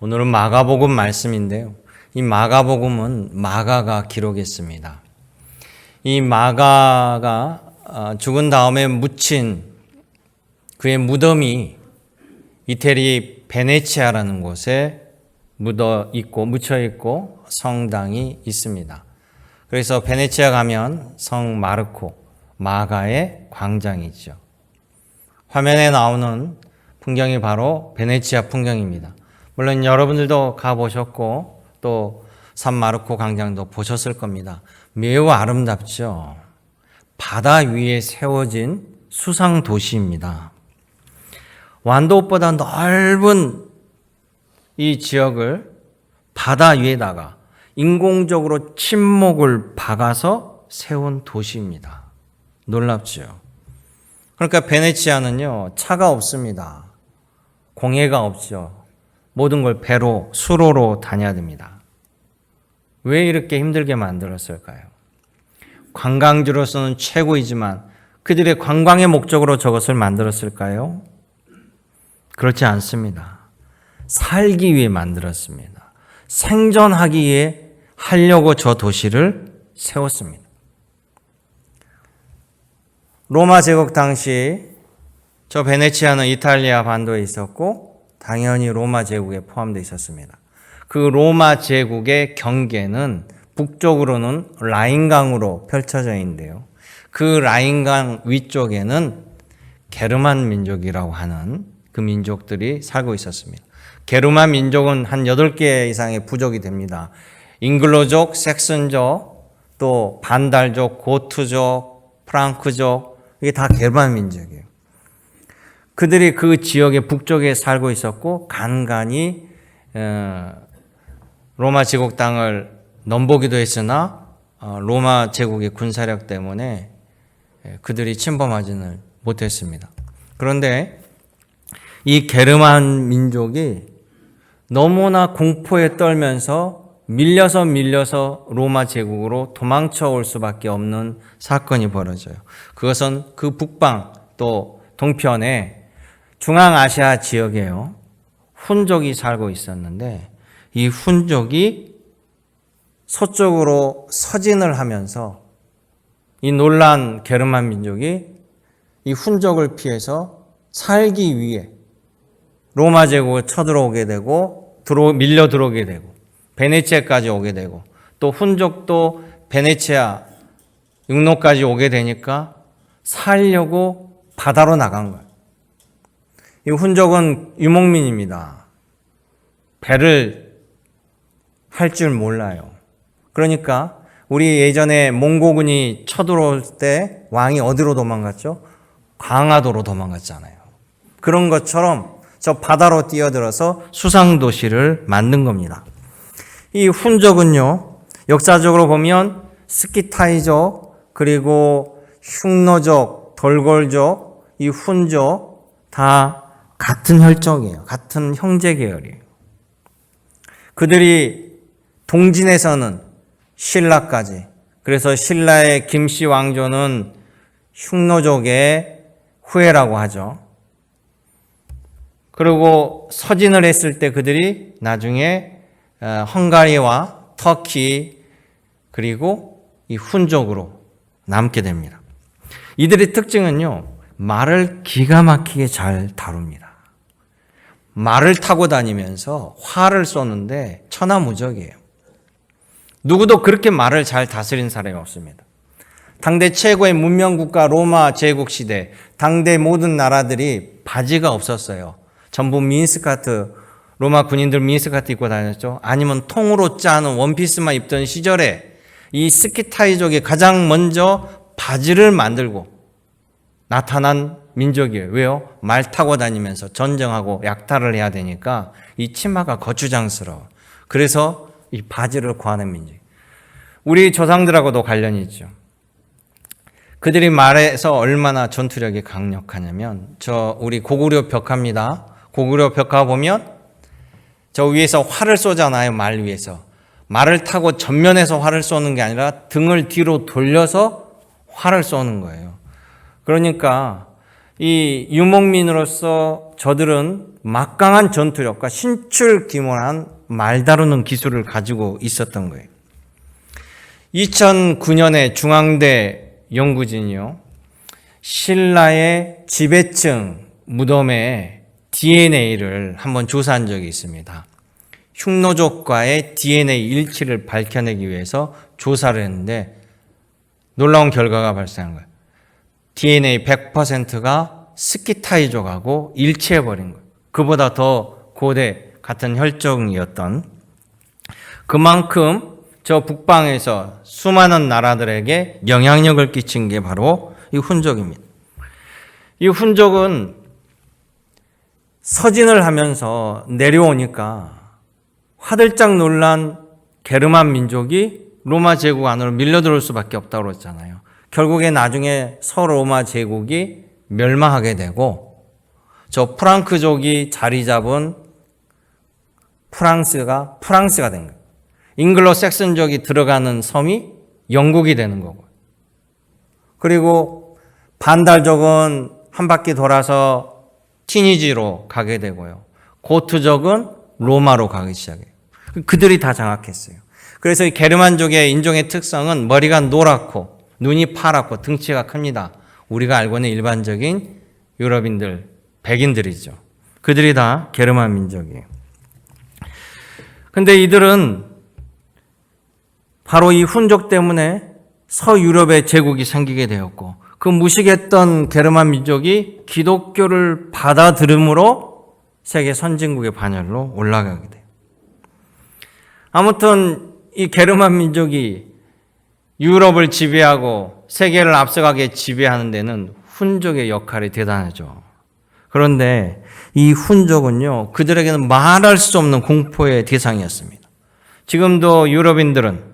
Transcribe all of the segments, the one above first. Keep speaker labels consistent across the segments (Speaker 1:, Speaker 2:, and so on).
Speaker 1: 오늘은 마가복음 말씀인데요. 이 마가복음은 마가가 기록했습니다. 이 마가가 죽은 다음에 묻힌 그의 무덤이 이태리 베네치아라는 곳에 묻혀 있고 성당이 있습니다. 그래서 베네치아 가면 성 마르코, 마가의 광장이죠. 화면에 나오는 풍경이 바로 베네치아 풍경입니다. 물론 여러분들도 가보셨고 또 산 마르코 광장도 보셨을 겁니다. 매우 아름답죠. 바다 위에 세워진 수상 도시입니다. 완도보다 넓은 이 지역을 바다 위에다가 인공적으로 침목을 박아서 세운 도시입니다. 놀랍죠. 그러니까 베네치아는요, 차가 없습니다. 공해가 없죠. 모든 걸 배로, 수로로 다녀야 됩니다. 왜 이렇게 힘들게 만들었을까요? 관광지로서는 최고이지만 그들의 관광의 목적으로 저것을 만들었을까요? 그렇지 않습니다. 살기 위해 만들었습니다. 생존하기 위해 하려고 저 도시를 세웠습니다. 로마 제국 당시 저 베네치아는 이탈리아 반도에 있었고 당연히 로마 제국에 포함되어 있었습니다. 그 로마 제국의 경계는 북쪽으로는 라인강으로 펼쳐져 있는데요. 그 라인강 위쪽에는 게르만 민족이라고 하는 그 민족들이 살고 있었습니다. 게르만 민족은 한 8개 이상의 부족이 됩니다. 잉글로족, 섹슨족, 또 반달족, 고트족, 프랑크족, 이게 다 게르만 민족이에요. 그들이 그 지역의 북쪽에 살고 있었고 간간히 로마 제국 땅을 넘보기도 했으나 로마 제국의 군사력 때문에 그들이 침범하지는 못했습니다. 그런데 이 게르만 민족이 너무나 공포에 떨면서 밀려서 로마 제국으로 도망쳐 올 수밖에 없는 사건이 벌어져요. 그것은 그 북방 또 동편에 중앙아시아 지역에요. 훈족이 살고 있었는데 이 훈족이 서쪽으로 서진을 하면서 이 놀란 게르만 민족이 이 훈족을 피해서 살기 위해 로마 제국을 쳐들어오게 되고 밀려 들어오게 되고 베네치아까지 오게 되고 또 훈족도 베네치아 육로까지 오게 되니까 살려고 바다로 나간 거예요. 이 훈족은 유목민입니다. 배를 할 줄 몰라요. 그러니까 우리 예전에 몽고군이 쳐들어올 때 왕이 어디로 도망갔죠? 강화도로 도망갔잖아요. 그런 것처럼 저 바다로 뛰어들어서 수상도시를 만든 겁니다. 이 훈족은요, 역사적으로 보면 스키타이족, 그리고 흉노족, 돌골족, 이 훈족 다 같은 혈족이에요. 같은 형제 계열이에요. 그들이 동진에서는 신라까지, 그래서 신라의 김씨 왕조는 흉노족의 후예라고 하죠. 그리고 서진을 했을 때 그들이 나중에 헝가리와 터키 그리고 이 훈족으로 남게 됩니다. 이들의 특징은요, 말을 기가 막히게 잘 다룹니다. 말을 타고 다니면서 활을 쏘는데 천하무적이에요. 누구도 그렇게 말을 잘 다스린 사람이 없습니다. 당대 최고의 문명국가 로마 제국 시대, 당대 모든 나라들이 바지가 없었어요. 전부 미니스커트, 로마 군인들 미니스커트 입고 다녔죠. 아니면 통으로 짜는 원피스만 입던 시절에 이 스키타이족이 가장 먼저 바지를 만들고 나타난 민족이에요. 왜요? 말 타고 다니면서 전쟁하고 약탈을 해야 되니까 이 치마가 거추장스러워. 그래서 이 바지를 구하는 민족. 우리 조상들하고도 관련이 있죠. 그들이 말해서 얼마나 전투력이 강력하냐면 우리 고구려 벽화입니다. 고구려 벽화 보면 저 위에서 활을 쏘잖아요. 말 위에서. 말을 타고 전면에서 활을 쏘는 게 아니라 등을 뒤로 돌려서 활을 쏘는 거예요. 그러니까 이 유목민으로서 저들은 막강한 전투력과 신출귀몰한 말 다루는 기술을 가지고 있었던 거예요. 2009년에 중앙대 연구진이요, 신라의 지배층 무덤의 DNA를 한번 조사한 적이 있습니다. 흉노족과의 DNA 일치를 밝혀내기 위해서 조사를 했는데 놀라운 결과가 발생한 거예요. DNA 100%가 스키타이족하고 일치해버린 거예요. 그보다 더 고대 같은 혈종이었던, 그만큼 저 북방에서 수많은 나라들에게 영향력을 끼친 게 바로 이 훈족입니다. 이 훈족은 서진을 하면서 내려오니까 화들짝 놀란 게르만 민족이 로마 제국 안으로 밀려들어올 수밖에 없다고 그랬잖아요. 결국에 나중에 서로마 제국이 멸망하게 되고 저 프랑크족이 자리 잡은 프랑스가 된 거예요. 잉글로 섹슨족이 들어가는 섬이 영국이 되는 거고, 그리고 반달족은 한 바퀴 돌아서 티니지로 가게 되고요. 고트족은 로마로 가기 시작해요. 그들이 다 장악했어요. 그래서 이 게르만족의 인종의 특성은 머리가 노랗고 눈이 파랗고 등치가 큽니다. 우리가 알고 있는 일반적인 유럽인들, 백인들이죠. 그들이 다 게르만 민족이에요. 근데 이들은 바로 이 훈족 때문에 서유럽의 제국이 생기게 되었고, 그 무식했던 게르만 민족이 기독교를 받아들임으로 세계 선진국의 반열로 올라가게 돼요. 아무튼 이 게르만 민족이 유럽을 지배하고 세계를 앞서가게 지배하는 데는 훈족의 역할이 대단하죠. 그런데 이 훈족은요, 그들에게는 말할 수 없는 공포의 대상이었습니다. 지금도 유럽인들은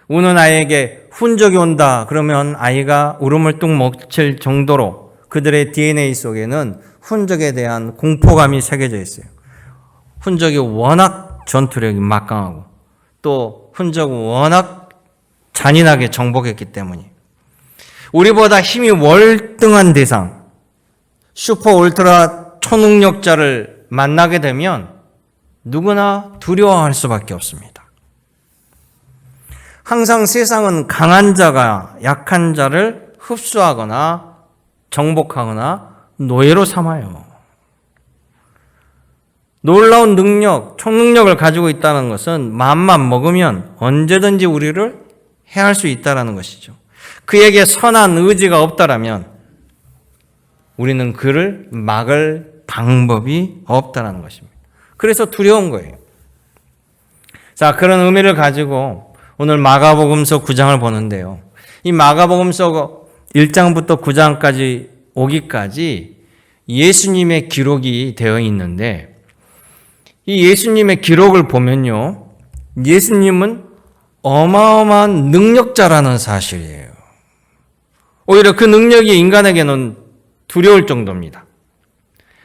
Speaker 1: 우는 아이에게 훈족이 온다 그러면 아이가 울음을 뚝 먹칠 정도로 그들의 DNA 속에는 훈족에 대한 공포감이 새겨져 있어요. 훈족이 워낙 전투력이 막강하고 또 훈족은 워낙 잔인하게 정복했기 때문에 우리보다 힘이 월등한 대상, 슈퍼 울트라 초능력자를 만나게 되면 누구나 두려워할 수밖에 없습니다. 항상 세상은 강한 자가 약한 자를 흡수하거나 정복하거나 노예로 삼아요. 놀라운 능력, 초능력을 가지고 있다는 것은 마음만 먹으면 언제든지 우리를 해할 수 있다는 것이죠. 그에게 선한 의지가 없다라면 우리는 그를 막을 방법이 없다는 것입니다. 그래서 두려운 거예요. 자, 그런 의미를 가지고 오늘 마가복음서 9장을 보는데요. 이 마가복음서 1장부터 9장까지 오기까지 예수님의 기록이 되어 있는데, 이 예수님의 기록을 보면요, 예수님은 어마어마한 능력자라는 사실이에요. 오히려 그 능력이 인간에게는 두려울 정도입니다.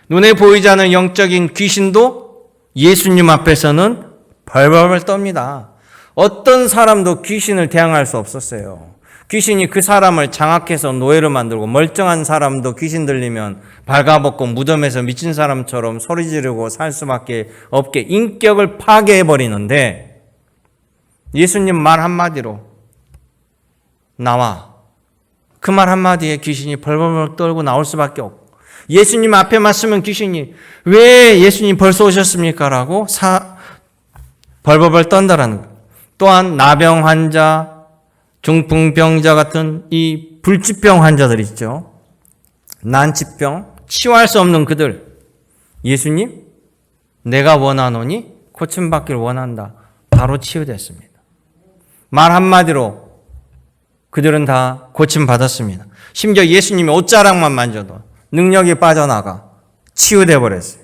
Speaker 1: 눈에 보이지 않는 영적인 귀신도 예수님 앞에서는 벌벌 떱니다. 어떤 사람도 귀신을 대항할 수 없었어요. 귀신이 그 사람을 장악해서 노예로 만들고, 멀쩡한 사람도 귀신 들리면 발가벗고 무덤에서 미친 사람처럼 소리 지르고 살 수밖에 없게 인격을 파괴해버리는데, 예수님 말 한마디로 나와, 그 말 한마디에 귀신이 벌벌 떨고 나올 수밖에 없고, 예수님 앞에만 쓰면 귀신이 왜 예수님 벌써 오셨습니까? 라고 벌벌 떤다라는 거예요. 또한 나병 환자, 중풍병자 같은 이 불치병 환자들 있죠. 난치병, 치유할 수 없는 그들. 예수님, 내가 원하노니 고침받기를 원한다. 바로 치유됐습니다. 말 한마디로 그들은 다 고침받았습니다. 심지어 예수님이 옷자락만 만져도 능력이 빠져나가 치유돼 버렸어요.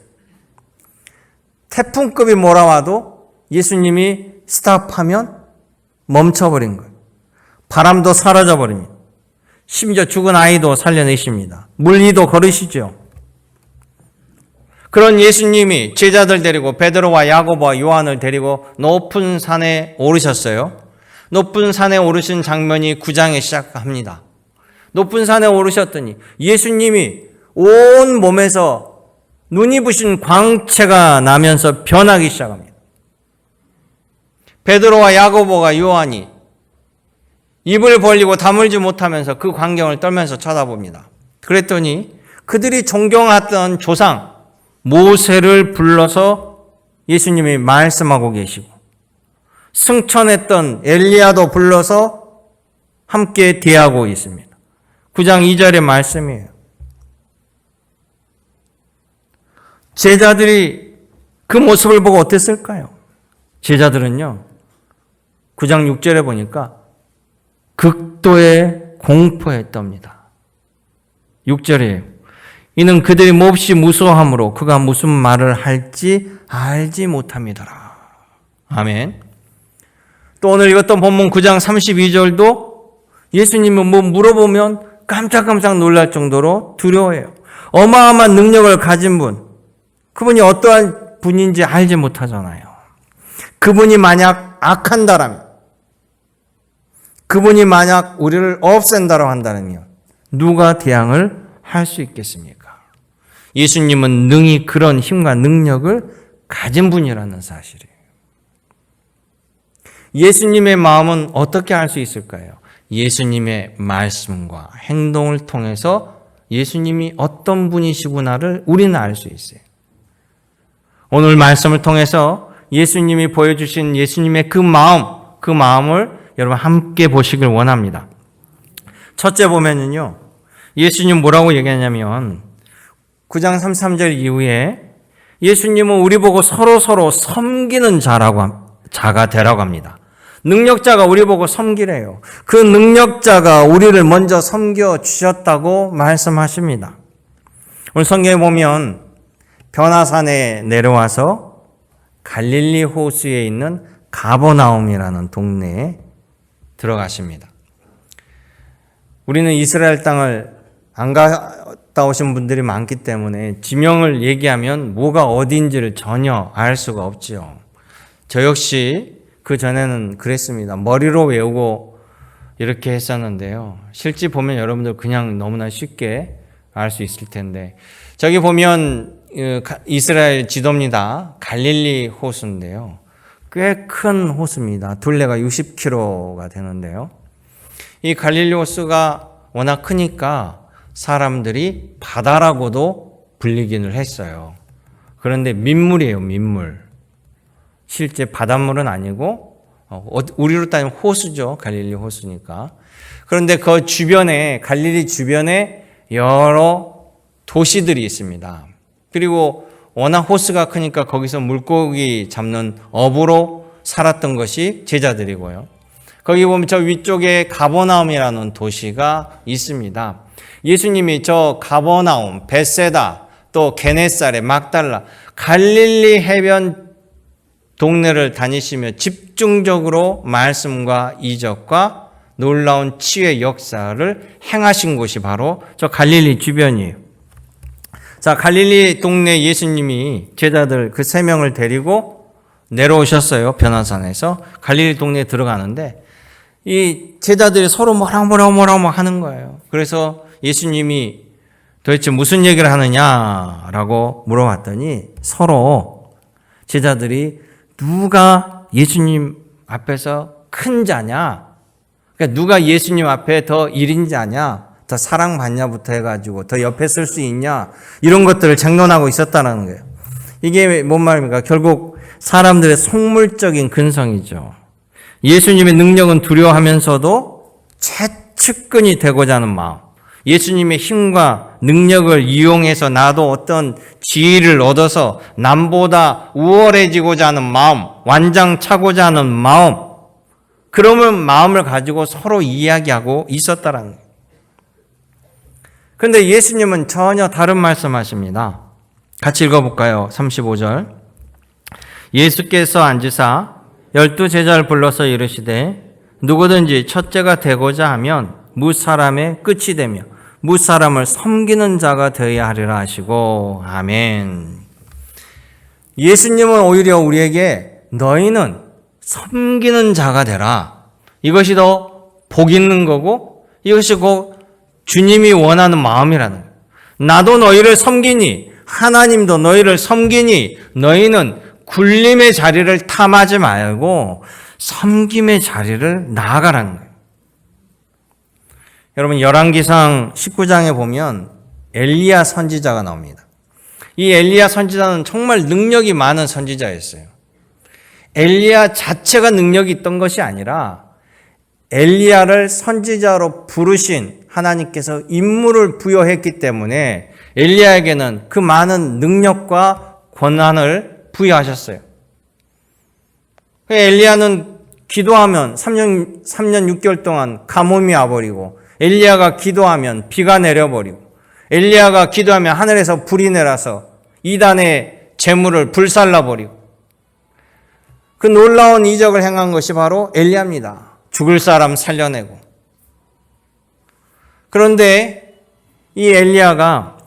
Speaker 1: 태풍급이 몰아와도 예수님이 스탑하면 멈춰버린 거예요. 바람도 사라져버립니다. 심지어 죽은 아이도 살려내십니다. 물리도 걸으시죠. 그런 예수님이 제자들 데리고 베드로와 야고보와 요한을 데리고 높은 산에 오르셨어요. 높은 산에 오르신 장면이 9장에 시작합니다. 높은 산에 오르셨더니 예수님이 온 몸에서 눈이 부신 광채가 나면서 변하기 시작합니다. 베드로와 야고보가 요한이 입을 벌리고 다물지 못하면서 그 광경을 떨면서 쳐다봅니다. 그랬더니 그들이 존경하던 조상 모세를 불러서 예수님이 말씀하고 계시고 승천했던 엘리야도 불러서 함께 대하고 있습니다. 9장 2절의 말씀이에요. 제자들이 그 모습을 보고 어땠을까요? 제자들은요, 9장 6절에 보니까 극도의 공포에 떱니다. 6절이에요. 이는 그들이 몹시 무서워하므로 그가 무슨 말을 할지 알지 못함이더라. 아멘. 또 오늘 읽었던 본문 9장 32절도 예수님은 뭐 물어보면 깜짝깜짝 놀랄 정도로 두려워해요. 어마어마한 능력을 가진 분, 그분이 어떠한 분인지 알지 못하잖아요. 그분이 만약 악한다라면, 그분이 만약 우리를 없앤다고 한다면 누가 대항을 할 수 있겠습니까? 예수님은 능히 그런 힘과 능력을 가진 분이라는 사실이에요. 예수님의 마음은 어떻게 알 수 있을까요? 예수님의 말씀과 행동을 통해서 예수님이 어떤 분이시구나를 우리는 알 수 있어요. 오늘 말씀을 통해서 예수님이 보여주신 예수님의 그 마음을 여러분 함께 보시길 원합니다. 첫째 보면은요, 예수님 뭐라고 얘기하냐면 9장 33절 이후에 예수님은 우리 보고 서로 섬기는 자가 되라고 합니다. 능력자가 우리 보고 섬기래요. 그 능력자가 우리를 먼저 섬겨 주셨다고 말씀하십니다. 오늘 성경에 보면 변화산에 내려와서 갈릴리 호수에 있는 가버나움이라는 동네에 들어가십니다. 우리는 이스라엘 땅을 안 갔다 오신 분들이 많기 때문에 지명을 얘기하면 뭐가 어디인지를 전혀 알 수가 없지요. 저 역시 그 전에는 그랬습니다. 머리로 외우고 이렇게 했었는데요. 실제 보면 여러분들 그냥 너무나 쉽게 알 수 있을 텐데, 저기 보면 이스라엘 지도입니다. 갈릴리 호수인데요. 꽤 큰 호수입니다. 둘레가 60km가 되는데요. 이 갈릴리 호수가 워낙 크니까 사람들이 바다라고도 불리기는 했어요. 그런데 민물이에요, 민물. 실제 바닷물은 아니고 우리로 따지면 호수죠. 갈릴리 호수니까. 그런데 그 주변에, 갈릴리 주변에 여러 도시들이 있습니다. 그리고 워낙 호수가 크니까 거기서 물고기 잡는 어부로 살았던 것이 제자들이고요. 거기 보면 저 위쪽에 가버나움이라는 도시가 있습니다. 예수님이 저 가버나움, 벳세다, 또 게네사렛, 막달라, 갈릴리 해변 동네를 다니시며 집중적으로 말씀과 이적과 놀라운 치유의 역사를 행하신 곳이 바로 저 갈릴리 주변이에요. 자, 갈릴리 동네 예수님이 제자들 그 3명을 데리고 내려오셨어요. 변화산에서 갈릴리 동네에 들어가는데 이 제자들이 서로 뭐라고 하는 거예요. 그래서 예수님이 도대체 무슨 얘기를 하느냐라고 물어봤더니 서로 제자들이 누가 예수님 앞에서 큰 자냐, 그러니까 누가 예수님 앞에 더 1인자냐, 더 사랑받냐부터 해가지고 더 옆에 쓸 수 있냐, 이런 것들을 쟁론하고 있었다는 거예요. 이게 뭔 말입니까? 결국 사람들의 속물적인 근성이죠. 예수님의 능력은 두려워하면서도 최측근이 되고자 하는 마음, 예수님의 힘과 능력을 이용해서 나도 어떤 지위를 얻어서 남보다 우월해지고자 하는 마음, 완장차고자 하는 마음, 그러면 마음을 가지고 서로 이야기하고 있었다라는 거예요. 그런데 예수님은 전혀 다른 말씀하십니다. 같이 읽어볼까요? 35절. 예수께서 앉으사 12제자를 불러서 이르시되 누구든지 첫째가 되고자 하면 무사람의 끝이 되며 무사람을 섬기는 자가 되어야 하리라 하시고, 아멘. 예수님은 오히려 우리에게 너희는 섬기는 자가 되라, 이것이 더 복 있는 거고 이것이 곧 주님이 원하는 마음이라는 거예요. 나도 너희를 섬기니 하나님도 너희를 섬기니 너희는 굴림의 자리를 탐하지 말고 섬김의 자리를 나아가라는 거예요. 여러분 열왕기상 19장에 보면 엘리야 선지자가 나옵니다. 이 엘리야 선지자는 정말 능력이 많은 선지자였어요. 엘리야 자체가 능력이 있던 것이 아니라 엘리야를 선지자로 부르신 하나님께서 임무를 부여했기 때문에 엘리야에게는 그 많은 능력과 권한을 부여하셨어요. 엘리야는 기도하면 3년 6개월 동안 가뭄이 와버리고, 엘리야가 기도하면 비가 내려버리고, 엘리야가 기도하면 하늘에서 불이 내려서 이단의 재물을 불살라버리고, 그 놀라운 이적을 행한 것이 바로 엘리야입니다. 죽을 사람 살려내고. 그런데 이 엘리야가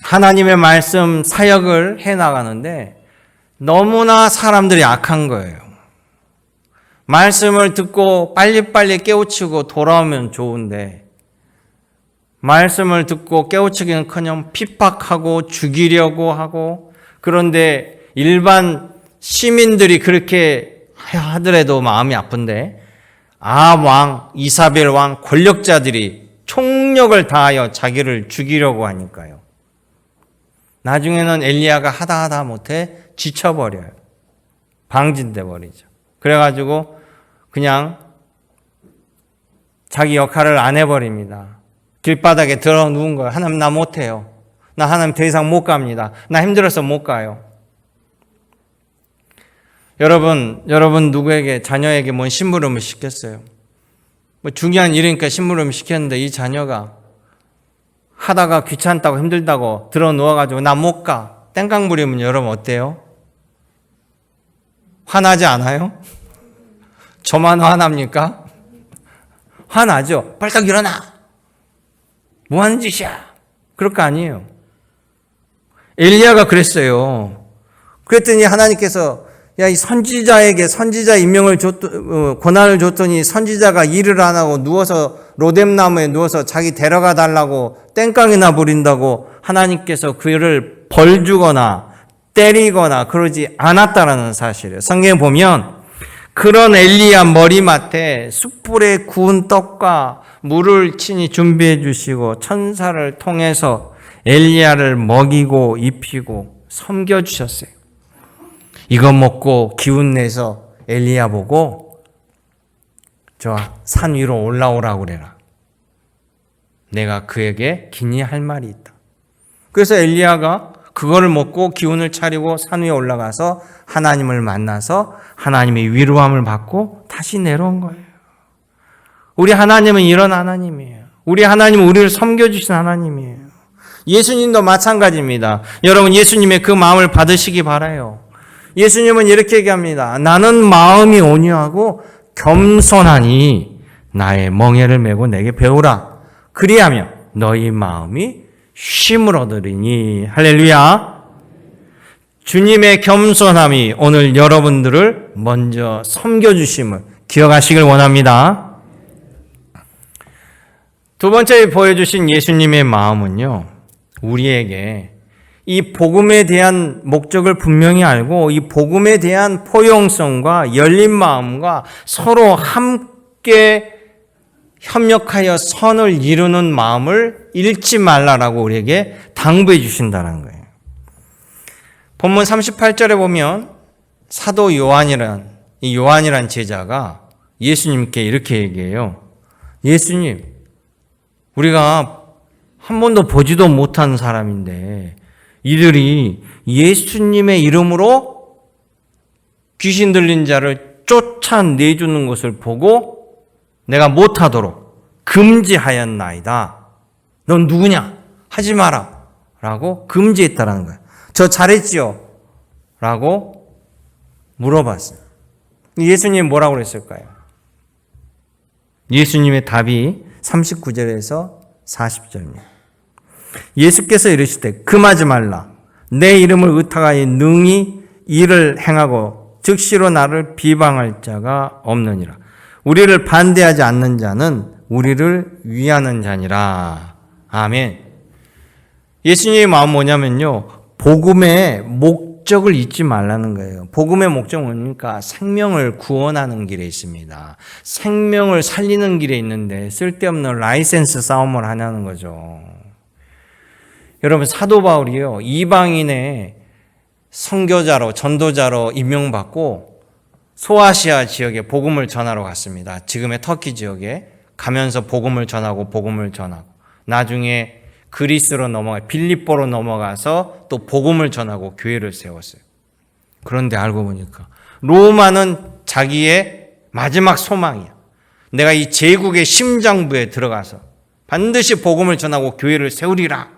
Speaker 1: 하나님의 말씀 사역을 해나가는데 너무나 사람들이 악한 거예요. 말씀을 듣고 빨리빨리 깨우치고 돌아오면 좋은데 말씀을 듣고 깨우치기는커녕 핍박하고 죽이려고 하고, 그런데 일반 시민들이 그렇게 하더라도 마음이 아픈데 아왕, 이사벨 왕 권력자들이 총력을 다하여 자기를 죽이려고 하니까요. 나중에는 엘리야가 하다 못해 지쳐버려요. 방진돼 버리죠. 그래가지고 그냥 자기 역할을 안 해버립니다. 길바닥에 들어 누운 거예요. 하나님 나 못해요. 나 하나님 더 이상 못 갑니다. 나 힘들어서 못 가요. 여러분 누구에게 자녀에게 뭔 심부름을 시켰어요? 뭐 중요한 일이니까 심부름을 시켰는데 이 자녀가 하다가 귀찮다고 힘들다고 들어 누워가지고 나 못 가. 땡깡 부리면 여러분 어때요? 화나지 않아요? 저만 화납니까? 화나죠. 빨딱 일어나. 뭐 하는 짓이야? 그럴 거 아니에요. 엘리야가 그랬어요. 그랬더니 하나님께서 야, 이 선지자에게 선지자 임명을 권한을 줬더니 선지자가 일을 안 하고 누워서 로뎀나무에 누워서 자기 데려가 달라고 땡깡이나 부린다고 하나님께서 그를 벌 주거나 때리거나 그러지 않았다라는 사실이에요. 성경에 보면 그런 엘리야 머리맡에 숯불에 구운 떡과 물을 친히 준비해 주시고 천사를 통해서 엘리야를 먹이고 입히고 섬겨주셨어요. 이거 먹고 기운 내서 엘리야 보고 저 산 위로 올라오라고 그래라. 내가 그에게 긴히 할 말이 있다. 그래서 엘리야가 그거를 먹고 기운을 차리고 산 위에 올라가서 하나님을 만나서 하나님의 위로함을 받고 다시 내려온 거예요. 우리 하나님은 이런 하나님이에요. 우리 하나님은 우리를 섬겨주신 하나님이에요. 예수님도 마찬가지입니다. 여러분 예수님의 그 마음을 받으시기 바라요. 예수님은 이렇게 얘기합니다. 나는 마음이 온유하고 겸손하니 나의 멍에를 메고 내게 배우라. 그리하면 너희 마음이 쉼을 얻으리니. 할렐루야. 주님의 겸손함이 오늘 여러분들을 먼저 섬겨주심을 기억하시길 원합니다. 두 번째 보여주신 예수님의 마음은요, 우리에게 이 복음에 대한 목적을 분명히 알고 이 복음에 대한 포용성과 열린 마음과 서로 함께 협력하여 선을 이루는 마음을 잃지 말라라고 우리에게 당부해 주신다는 거예요. 본문 38절에 보면 사도 요한이란 제자가 예수님께 이렇게 얘기해요. 예수님, 우리가 한 번도 보지도 못한 사람인데 이들이 예수님의 이름으로 귀신 들린 자를 쫓아내주는 것을 보고 내가 못하도록 금지하였나이다. 넌 누구냐? 하지 마라. 라고 금지했다라는 거예요. 저 잘했지요? 라고 물어봤어요. 예수님 뭐라고 그랬을까요? 예수님의 답이 39절에서 40절입니다. 예수께서 이르시되 금하지 말라. 내 이름을 의탁하여 능히 일을 행하고 즉시로 나를 비방할 자가 없느니라. 우리를 반대하지 않는 자는 우리를 위하는 자니라. 아멘. 예수님의 마음 뭐냐면요. 복음의 목적을 잊지 말라는 거예요. 복음의 목적은 뭡니까? 생명을 구원하는 길에 있습니다. 생명을 살리는 길에 있는데 쓸데없는 라이센스 싸움을 하냐는 거죠. 여러분, 사도 바울이요. 이방인의 선교자로, 전도자로 임명받고 소아시아 지역에 복음을 전하러 갔습니다. 지금의 터키 지역에 가면서 복음을 전하고 나중에 그리스로 빌립보로 넘어가서 또 복음을 전하고 교회를 세웠어요. 그런데 알고 보니까 로마는 자기의 마지막 소망이야. 내가 이 제국의 심장부에 들어가서 반드시 복음을 전하고 교회를 세우리라.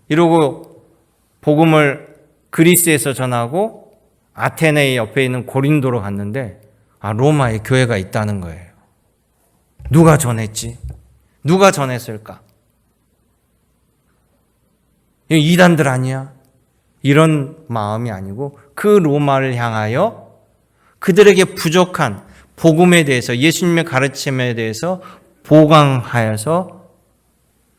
Speaker 1: 이러고 복음을 그리스에서 전하고 아테네 옆에 있는 고린도로 갔는데 로마에 교회가 있다는 거예요. 누가 전했지? 누가 전했을까? 이단들 아니야? 이런 마음이 아니고 그 로마를 향하여 그들에게 부족한 복음에 대해서, 예수님의 가르침에 대해서 보강하여서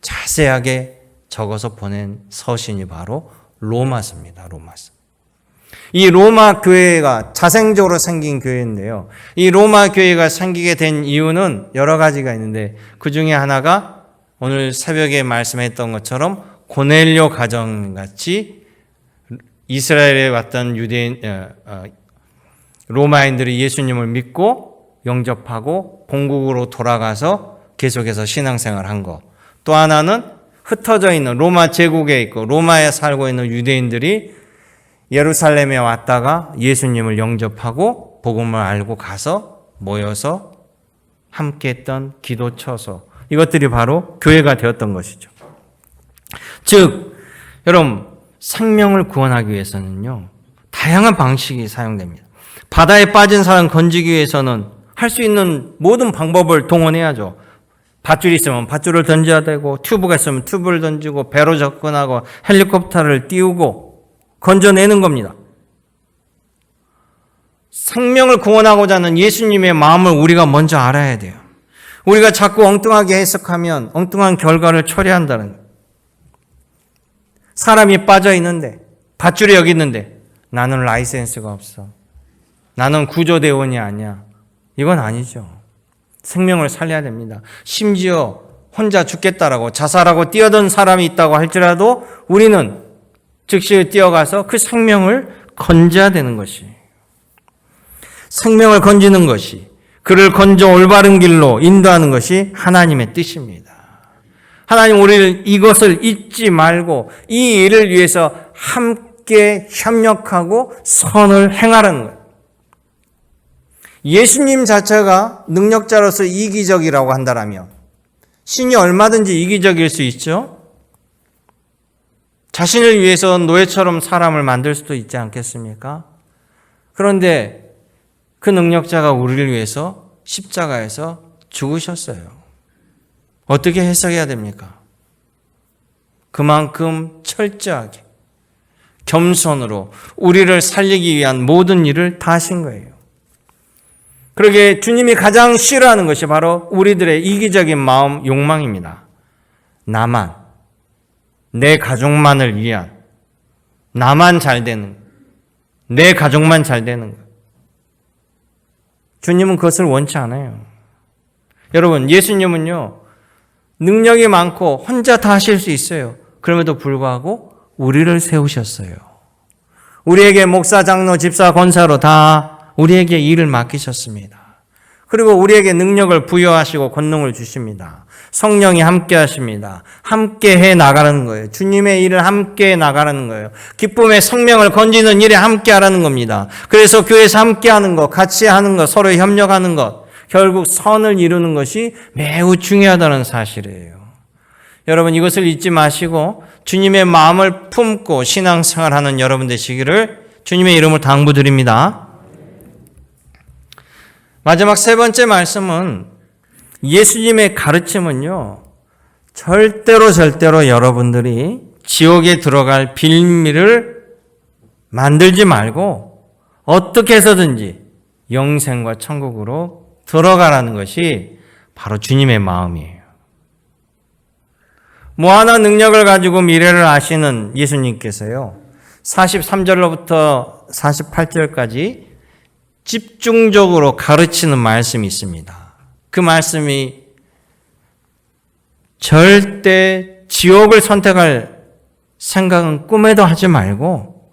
Speaker 1: 자세하게 적어서 보낸 서신이 바로 로마서입니다. 로마서. 이 로마 교회가 자생적으로 생긴 교회인데요. 이 로마 교회가 생기게 된 이유는 여러 가지가 있는데 그 중에 하나가 오늘 새벽에 말씀했던 것처럼 고넬료 가정같이 이스라엘에 왔던 로마인들이 예수님을 믿고 영접하고 본국으로 돌아가서 계속해서 신앙생활을 한 것. 또 하나는 흩어져 있는 로마 제국에 있고 로마에 살고 있는 유대인들이 예루살렘에 왔다가 예수님을 영접하고 복음을 알고 가서 모여서 함께했던 기도 처소. 이것들이 바로 교회가 되었던 것이죠. 즉, 여러분, 생명을 구원하기 위해서는요, 다양한 방식이 사용됩니다. 바다에 빠진 사람 건지기 위해서는 할 수 있는 모든 방법을 동원해야죠. 밧줄이 있으면 밧줄을 던져야 되고, 튜브가 있으면 튜브를 던지고, 배로 접근하고, 헬리콥터를 띄우고, 건져내는 겁니다. 생명을 구원하고자 하는 예수님의 마음을 우리가 먼저 알아야 돼요. 우리가 자꾸 엉뚱하게 해석하면 엉뚱한 결과를 초래한다는 거예요. 사람이 빠져 있는데, 밧줄이 여기 있는데, 나는 라이센스가 없어. 나는 구조대원이 아니야. 이건 아니죠. 생명을 살려야 됩니다. 심지어 혼자 죽겠다라고 자살하고 뛰어든 사람이 있다고 할지라도 우리는 즉시 뛰어가서 그 생명을 건져야 되는 것이. 생명을 건지는 것이, 그를 건져 올바른 길로 인도하는 것이 하나님의 뜻입니다. 하나님 우리를 이것을 잊지 말고 이 일을 위해서 함께 협력하고 선을 행하라는 거예요. 예수님 자체가 능력자로서 이기적이라고 한다면 신이 얼마든지 이기적일 수 있죠. 자신을 위해서 노예처럼 사람을 만들 수도 있지 않겠습니까? 그런데 그 능력자가 우리를 위해서 십자가에서 죽으셨어요. 어떻게 해석해야 됩니까? 그만큼 철저하게, 겸손으로 우리를 살리기 위한 모든 일을 다 하신 거예요. 그러게 주님이 가장 싫어하는 것이 바로 우리들의 이기적인 마음, 욕망입니다. 나만, 내 가족만을 위한, 나만 잘 되는, 내 가족만 잘 되는 것. 주님은 그것을 원치 않아요. 여러분, 예수님은요, 능력이 많고 혼자 다 하실 수 있어요. 그럼에도 불구하고 우리를 세우셨어요. 우리에게 목사, 장로, 집사, 권사로 다 우리에게 일을 맡기셨습니다. 그리고 우리에게 능력을 부여하시고 권능을 주십니다. 성령이 함께 하십니다. 함께 해 나가는 거예요. 주님의 일을 함께 해 나가라는 거예요. 기쁨의 생명을 건지는 일에 함께 하라는 겁니다. 그래서 교회에서 함께 하는 것, 같이 하는 것, 서로 협력하는 것, 결국 선을 이루는 것이 매우 중요하다는 사실이에요. 여러분, 이것을 잊지 마시고 주님의 마음을 품고 신앙생활하는 여러분 되시기를 주님의 이름으로 당부드립니다. 마지막 세 번째 말씀은 예수님의 가르침은요, 절대로 여러분들이 지옥에 들어갈 빌미를 만들지 말고 어떻게 해서든지 영생과 천국으로 들어가라는 것이 바로 주님의 마음이에요. 무한한 능력을 가지고 미래를 아시는 예수님께서요, 43절로부터 48절까지 집중적으로 가르치는 말씀이 있습니다. 그 말씀이 절대 지옥을 선택할 생각은 꿈에도 하지 말고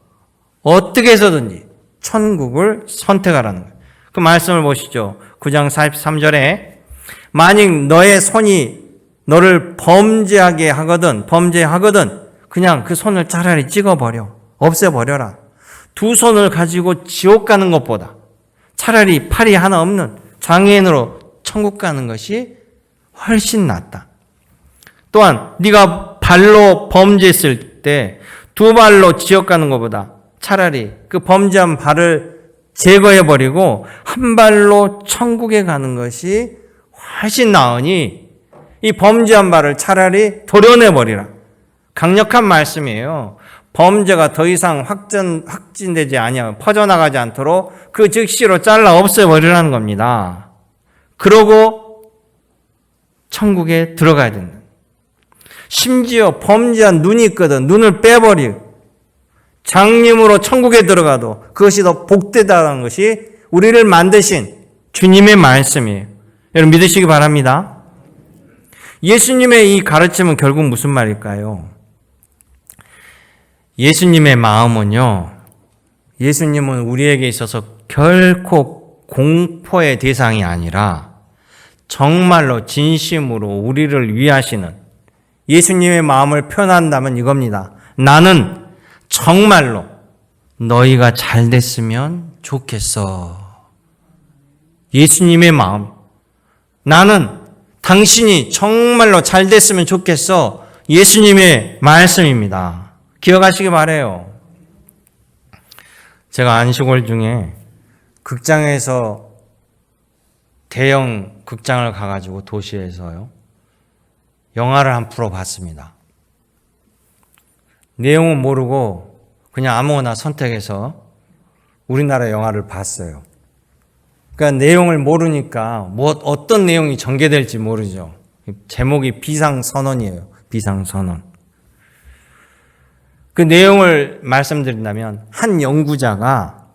Speaker 1: 어떻게 해서든지 천국을 선택하라는 거예요. 그 말씀을 보시죠. 9장 43절에 만약 너의 손이 너를 범죄하게 하거든 그냥 그 손을 차라리 찍어버려. 없애버려라. 두 손을 가지고 지옥 가는 것보다 차라리 팔이 하나 없는 장애인으로 천국 가는 것이 훨씬 낫다. 또한 네가 발로 범죄했을 때 두 발로 지옥 가는 것보다 차라리 그 범죄한 발을 제거해버리고 한 발로 천국에 가는 것이 훨씬 나으니 이 범죄한 발을 차라리 도려내버리라. 강력한 말씀이에요. 범죄가 더 이상 확진되지 아니하고 퍼져나가지 않도록 그 즉시로 잘라 없애버리라는 겁니다. 그러고 천국에 들어가야 된다. 심지어 범죄한 눈이 있거든. 눈을 빼버리고 장님으로 천국에 들어가도 그것이 더 복되다는 것이 우리를 만드신 주님의 말씀이에요. 여러분 믿으시기 바랍니다. 예수님의 이 가르침은 결국 무슨 말일까요? 예수님의 마음은요, 예수님은 우리에게 있어서 결코 공포의 대상이 아니라 정말로 진심으로 우리를 위하시는 예수님의 마음을 표현한다면 이겁니다. 나는 정말로 너희가 잘 됐으면 좋겠어. 예수님의 마음. 나는 당신이 정말로 잘 됐으면 좋겠어. 예수님의 말씀입니다. 기억하시기 바라요. 제가 안식월 중에 극장에서 대형 극장을 가가지고 도시에서요, 영화를 한 프로 봤습니다. 내용은 모르고 그냥 아무거나 선택해서 우리나라 영화를 봤어요. 그러니까 내용을 모르니까 어떤 내용이 전개될지 모르죠. 제목이 비상선언이에요. 비상선언. 그 내용을 말씀드린다면 한 연구자가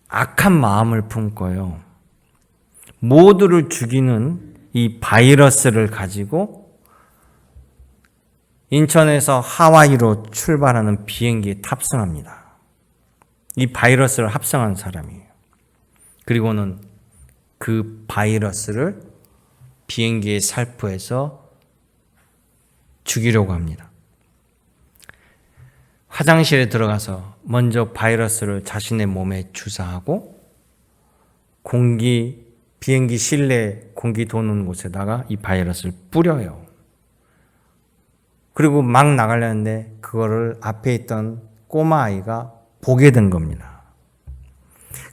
Speaker 1: 악한 마음을 품고요, 모두를 죽이는 이 바이러스를 가지고 인천에서 하와이로 출발하는 비행기에 탑승합니다. 이 바이러스를 합성한 사람이에요. 그리고는 그 바이러스를 비행기에 살포해서 죽이려고 합니다. 화장실에 들어가서 먼저 바이러스를 자신의 몸에 주사하고 비행기 실내 공기 도는 곳에다가 이 바이러스를 뿌려요. 그리고 막 나가려는데 그거를 앞에 있던 꼬마 아이가 보게 된 겁니다.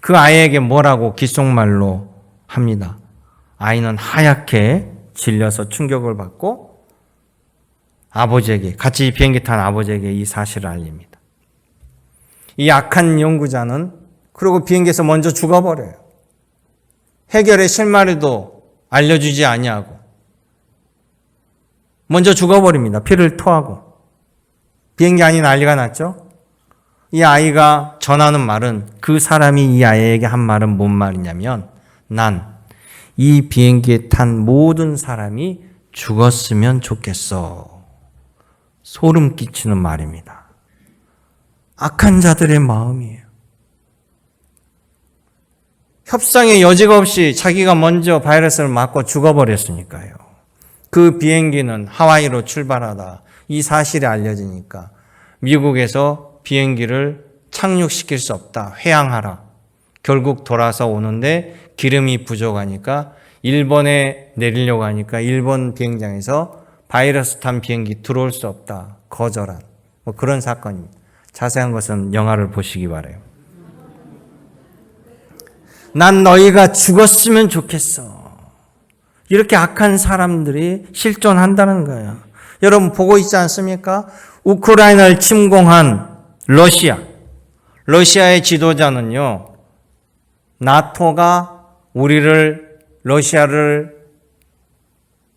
Speaker 1: 그 아이에게 뭐라고 귓속말로 합니다. 아이는 하얗게 질려서 충격을 받고 아버지에게, 같이 비행기 탄 아버지에게 이 사실을 알립니다. 이 악한 연구자는 그리고 비행기에서 먼저 죽어버려요. 해결의 실마리도 알려주지 아니하고 먼저 죽어버립니다. 피를 토하고. 비행기 안이 난리가 났죠. 이 아이가 전하는 말은, 그 사람이 이 아이에게 한 말은 뭔 말이냐면, 난 이 비행기에 탄 모든 사람이 죽었으면 좋겠어. 소름 끼치는 말입니다. 악한 자들의 마음이에요. 협상의 여지가 없이 자기가 먼저 바이러스를 맞고 죽어버렸으니까요. 그 비행기는 하와이로 출발하다 이 사실이 알려지니까 미국에서 비행기를 착륙시킬 수 없다, 회항하라. 결국 돌아서 오는데 기름이 부족하니까 일본에 내리려고 하니까 일본 비행장에서 바이러스 탄 비행기 들어올 수 없다, 거절한 그런 사건입니다. 자세한 것은 영화를 보시기 바라요. 난 너희가 죽었으면 좋겠어. 이렇게 악한 사람들이 실존한다는 거예요. 여러분 보고 있지 않습니까? 우크라이나를 침공한 러시아의 지도자는요, 나토가 러시아를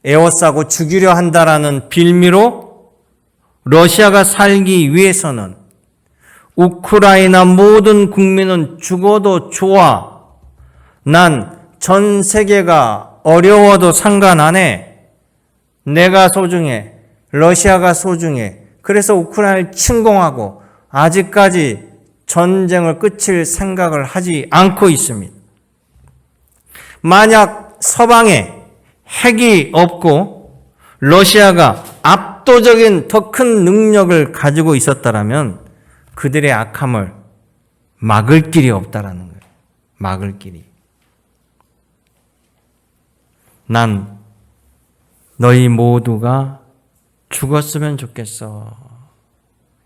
Speaker 1: 에워싸고 죽이려 한다라는 빌미로 러시아가 살기 위해서는 우크라이나 모든 국민은 죽어도 좋아. 난 전 세계가 어려워도 상관 안 해. 내가 소중해. 러시아가 소중해. 그래서 우크라이나를 침공하고 아직까지 전쟁을 끝일 생각을 하지 않고 있습니다. 만약 서방에 핵이 없고 러시아가 압도적인 더 큰 능력을 가지고 있었다라면 그들의 악함을 막을 길이 없다라는 거예요. 막을 길이. 난 너희 모두가 죽었으면 좋겠어.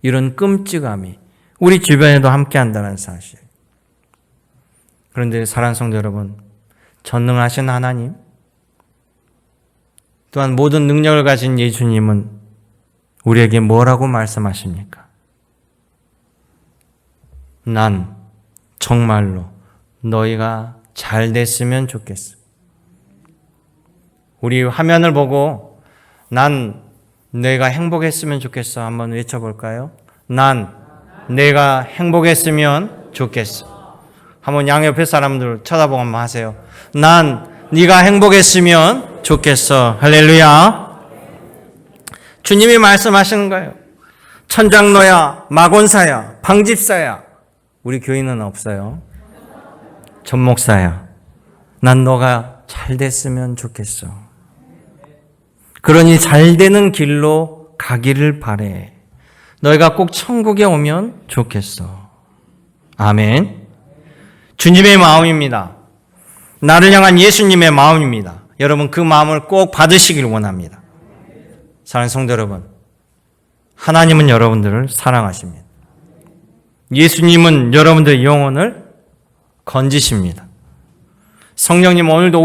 Speaker 1: 이런 끔찍함이 우리 주변에도 함께한다는 사실. 그런데 사랑하는 성도 여러분, 전능하신 하나님, 또한 모든 능력을 가진 예수님은 우리에게 뭐라고 말씀하십니까? 난 정말로 너희가 잘 됐으면 좋겠어. 우리 화면을 보고 난 내가 행복했으면 좋겠어. 한번 외쳐볼까요? 난 내가 행복했으면 좋겠어. 한번 양옆에 사람들 쳐다보고 한번 하세요. 난 네가 행복했으면 좋겠어. 할렐루야. 주님이 말씀하시는 거예요. 천장로야, 마곤사야, 방집사야. 우리 교인은 없어요. 전목사야. 난 너가 잘 됐으면 좋겠어. 그러니 잘 되는 길로 가기를 바래. 너희가 꼭 천국에 오면 좋겠어. 아멘. 주님의 마음입니다. 나를 향한 예수님의 마음입니다. 여러분 그 마음을 꼭 받으시길 원합니다. 사랑하는 성도 여러분, 하나님은 여러분들을 사랑하십니다. 예수님은 여러분들의 영혼을 건지십니다. 성령님 오늘도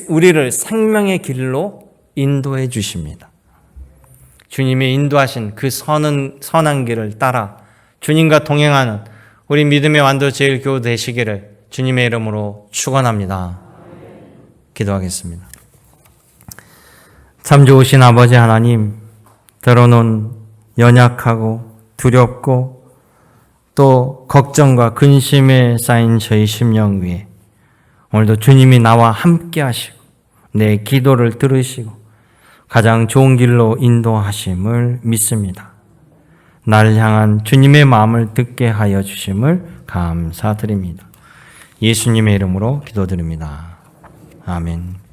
Speaker 1: 우리를 생명의 길로 인도해 주십니다. 주님이 인도하신 그 선한 길을 따라 주님과 동행하는 우리 믿음의 완도 제일교회 되시기를 주님의 이름으로 축원합니다. 기도하겠습니다. 참 좋으신 아버지 하나님, 때로는 연약하고 두렵고 또 걱정과 근심에 쌓인 저희 심령 위에 오늘도 주님이 나와 함께 하시고 내 기도를 들으시고 가장 좋은 길로 인도하심을 믿습니다. 나를 향한 주님의 마음을 듣게 하여 주심을 감사드립니다. 예수님의 이름으로 기도드립니다. 아멘.